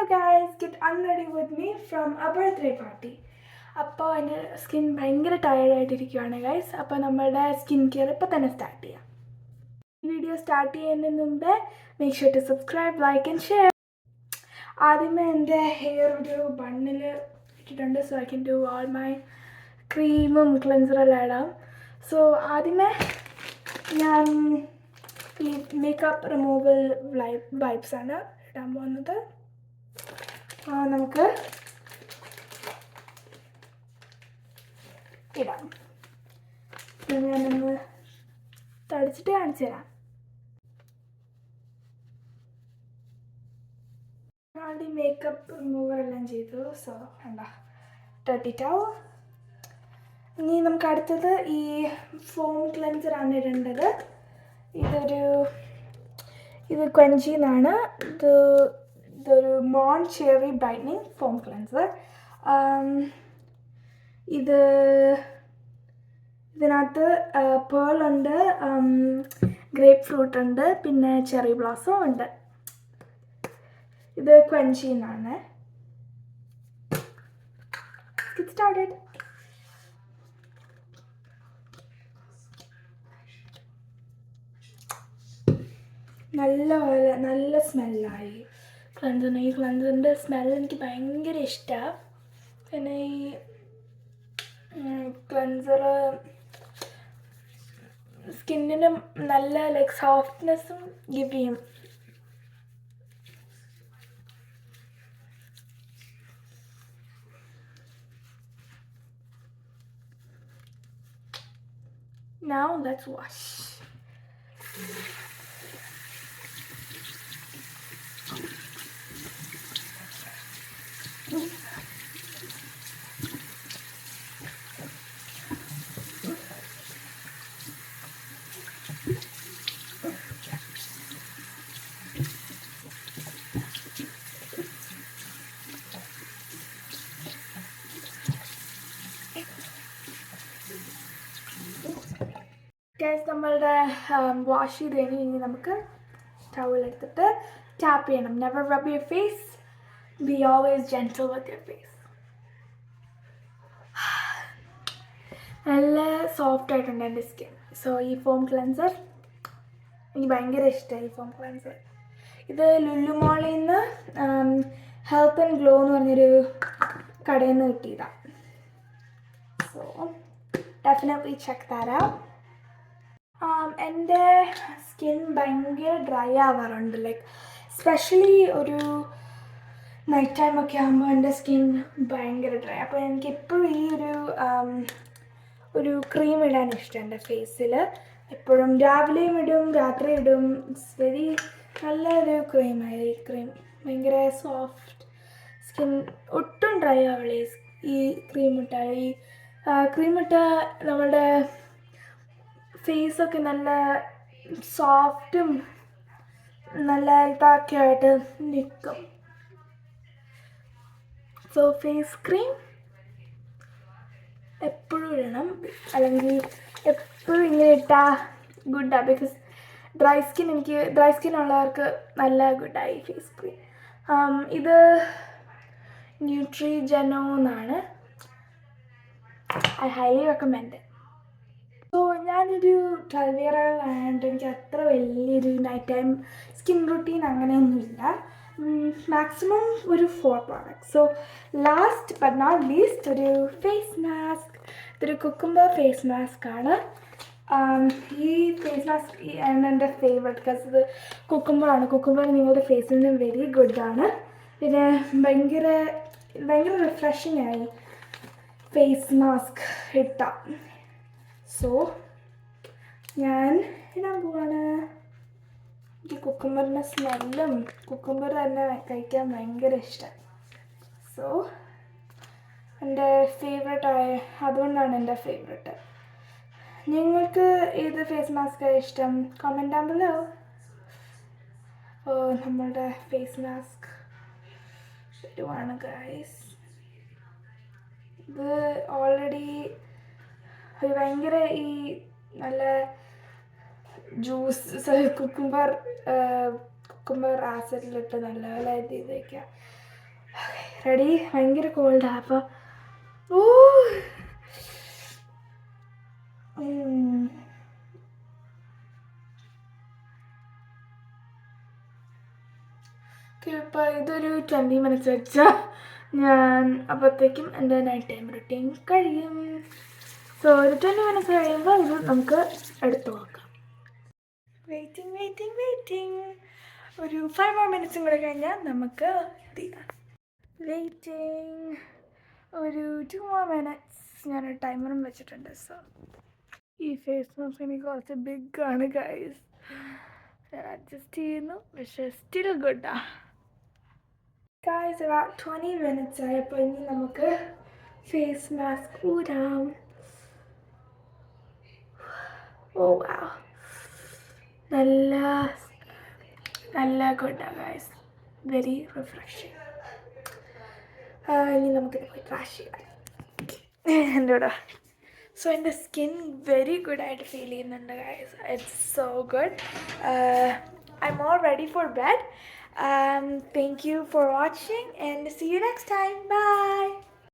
guys, get unready with me from a birthday party. അപ്പോൾ എൻ്റെ skin ഭയങ്കര ടയേർഡായിട്ടിരിക്കുകയാണ് guys. അപ്പോൾ നമ്മളുടെ സ്കിൻ കെയർ ഇപ്പോൾ തന്നെ സ്റ്റാർട്ട് ചെയ്യാം. വീഡിയോ സ്റ്റാർട്ട് ചെയ്യുന്നതിന് മുമ്പേ make sure to subscribe, like and share. ആദ്യമേ എൻ്റെ ഹെയർ ഒരു ബണ്ണിൽ ഇട്ടിട്ടുണ്ട്. So I can do all my ക്രീമും ക്ലെൻസറെല്ലാം ഇടാം. സോ ആദ്യമേ ഞാൻ ഈ മേക്കപ്പ് റിമൂവൽ വൈപ്സാണ് ഇടാൻ പോകുന്നത്. നമുക്ക് ഇടാം. ഞാനൊന്ന് തടിച്ചിട്ട് കാണിച്ചു തരാം. ആദ്യം മേക്കപ്പ് റിമൂവർ എല്ലാം ചെയ്തു. സോ എന്താ ഇട്ടിട്ടാവും. ഇനി നമുക്ക് അടുത്തത് ഈ ഫോം ക്ലെൻസറാണ് ഇടേണ്ടത്. ഇത് ക്വഞ്ചിന്നാണ്. ഇതൊരു മോൺ ചെറി ബ്രൈറ്റനിങ് ഫോം ക്ലെൻസർ. ഇതിനകത്ത് പേളുണ്ട്, ഗ്രേപ്പ് ഫ്രൂട്ട് ഉണ്ട്, പിന്നെ ചെറി ബ്ലോസം ഉണ്ട്. ഇത് ക്വഞ്ചിന്നാണ്. Get started. നല്ല സ്മെല്ലായി ക്ലെൻസറിന്. ഈ ക്ലെൻസറിൻ്റെ സ്മെല്ല് എനിക്ക് ഭയങ്കര ഇഷ്ടമാണ്. പിന്നെ ഈ ക്ലെൻസർ സ്കിന്നിന് നല്ല സോഫ്റ്റ്നെസ്സും ഗിവ് ചെയ്യും. Now let's wash. ഗൈസ്, നമ്മളുടെ വാഷ് ചെയ്ത് കഴിഞ്ഞ് ഇനി നമുക്ക് ടവലെടുത്തിട്ട് ടാപ്പ് ചെയ്യണം. Never rub your face, be always gentle with your face. നല്ല സോഫ്റ്റ് ആയിട്ടുണ്ട് എൻ്റെ സ്കിൻ. സോ ഈ ഫോം ക്ലെൻസർ എനിക്ക് ഭയങ്കര ഇഷ്ടമായി. ഈ ഫോം ക്ലെൻസർ ഇത് ലുലു മോളിൽ നിന്ന് ഹെൽത്ത് ആൻഡ് ഗ്ലോ എന്ന് പറഞ്ഞൊരു കടയിൽ നിന്ന് കിട്ടിയതാണ്. So definitely check that out. എൻ്റെ സ്കിൻ ഭയങ്കര ഡ്രൈ ആവാറുണ്ട്. സ്പെഷ്യലി ഒരു നൈറ്റ് ടൈമൊക്കെ ആകുമ്പോൾ എൻ്റെ സ്കിൻ ഭയങ്കര ഡ്രൈ. അപ്പോൾ എനിക്ക് എപ്പോഴും ഈ ഒരു ക്രീം ഇടാൻ ഇഷ്ടം എൻ്റെ ഫേസിൽ. എപ്പോഴും രാവിലെയും ഇടും, രാത്രി ഇടും. ഇറ്റ്സ് വെരി നല്ലൊരു ക്രീമായി. ഈ ക്രീം ഭയങ്കര സോഫ്റ്റ് സ്കിൻ, ഒട്ടും ഡ്രൈ ആവില്ലേ ഈ ക്രീം ഇട്ടാൽ. ഈ ക്രീം ഇട്ടാൽ നമ്മളുടെ ഫേസൊക്കെ നല്ല സോഫ്റ്റും നല്ല ഇതൊക്കെ ആയിട്ട് നിൽക്കും. സോ ഫേസ് ക്രീം എപ്പോഴും ഇടണം, അല്ലെങ്കിൽ എപ്പോഴും ഇങ്ങനെ ഇട്ടാൽ ഗുഡാണ്. ബിക്കോസ് ഡ്രൈ സ്കിൻ ഉള്ളവർക്ക് നല്ല ഗുഡായി ഫേസ് ക്രീം. ഇത് ന്യൂട്രിജെനോ എന്നാണ്. I highly recommend. സോ ഞാനൊരു 12 ഇയർ ആയതുകൊണ്ട് എനിക്ക് അത്ര വലിയൊരു നൈറ്റ് ടൈം സ്കിൻ റൂട്ടീൻ അങ്ങനെയൊന്നുമില്ല. മാക്സിമം ഒരു 4 products. So last but not least ഒരു ഫേസ് മാസ്ക്. ഇതൊരു കുക്കുംബർ ഫേസ് മാസ്ക് ആണ്. ഈ ഫേസ് മാസ്ക് ആണ് എൻ്റെ ഫേവറേറ്റ്. ബിക്കോസ് ഇത് കുക്കുംബറാണ്. കുക്കുംബർ നിങ്ങളുടെ ഫേസിന് വെരി ഗുഡാണ്. പിന്നെ ഭയങ്കര റിഫ്രഷിംഗ് ആയി ഫേസ് മാസ്ക് ഇട്ടാൽ. സോ ഞാൻ ഇടാൻ പോവാണ്. എനിക്ക് കുക്കുംബറിൻ്റെ സ്മെല്ലും കുക്കുംബർ തന്നെ കഴിക്കാൻ ഭയങ്കര ഇഷ്ടം. സോ എൻ്റെ അതുകൊണ്ടാണ് എൻ്റെ ഫേവറേറ്റ്. നിങ്ങൾക്ക് ഏത് ഫേസ് മാസ്കാണ് ഇഷ്ടം? Comment down below. നമ്മളുടെ ഫേസ് മാസ്ക് ഇടുവാണ് ഗൈസ്. ഇത് ഓൾറെഡി ഒരു ഭയങ്കര ഈ നല്ല ജ്യൂസ് കുക്കുംബർ ആസിഡിലിട്ട് നല്ലപോലെ ഇത് ചെയ്ത് വയ്ക്കുക. റെഡി? ഭയങ്കര കോൾഡാണ് അപ്പോൾ ഓ ഇപ്പോൾ ഇതൊരു 20 minutes വെച്ചാൽ ഞാൻ അപ്പോഴത്തേക്കും എൻ്റെ നൈറ്റ് ടൈം റുട്ടീൻ കഴിയും. സോ ഒരു 20 minutes കഴിയുമ്പോൾ ഇത് നമുക്ക് എടുത്തു നോക്കാം. വെയിറ്റിംഗ് ഒരു 5 more minutes കൂടെ കഴിഞ്ഞാൽ നമുക്ക് വെയിറ്റിംഗ് ഒരു 2 more minutes. ഞാനൊരു ടൈമറും വെച്ചിട്ടുണ്ട്. സോ ഈ ഫേസ് മാസ്ക് എനിക്ക് കുറച്ച് ബിഗാണ് ഗൈസ്. ഞാൻ അഡ്ജസ്റ്റ് ചെയ്യുന്നു, പക്ഷേ still good guys. about 20 minutes ആയപ്പോൾ ഇനി നമുക്ക് ഫേസ് മാസ്ക് ഊരാം. ഓ വാവ്, നല്ല ഗുഡാണ് ഗൈസ്, വെരി റിഫ്രഷിങ്. ഇനി നമുക്കിത് പോയി വാഷ് ചെയ്യാം എൻ്റെ കൂടെ. സോ എൻ്റെ സ്കിൻ വെരി ഗുഡായിട്ട് ഫീൽ ചെയ്യുന്നുണ്ട് guys. It's so good. I M all ready for bed. Thank you for watching and see you next time. Bye.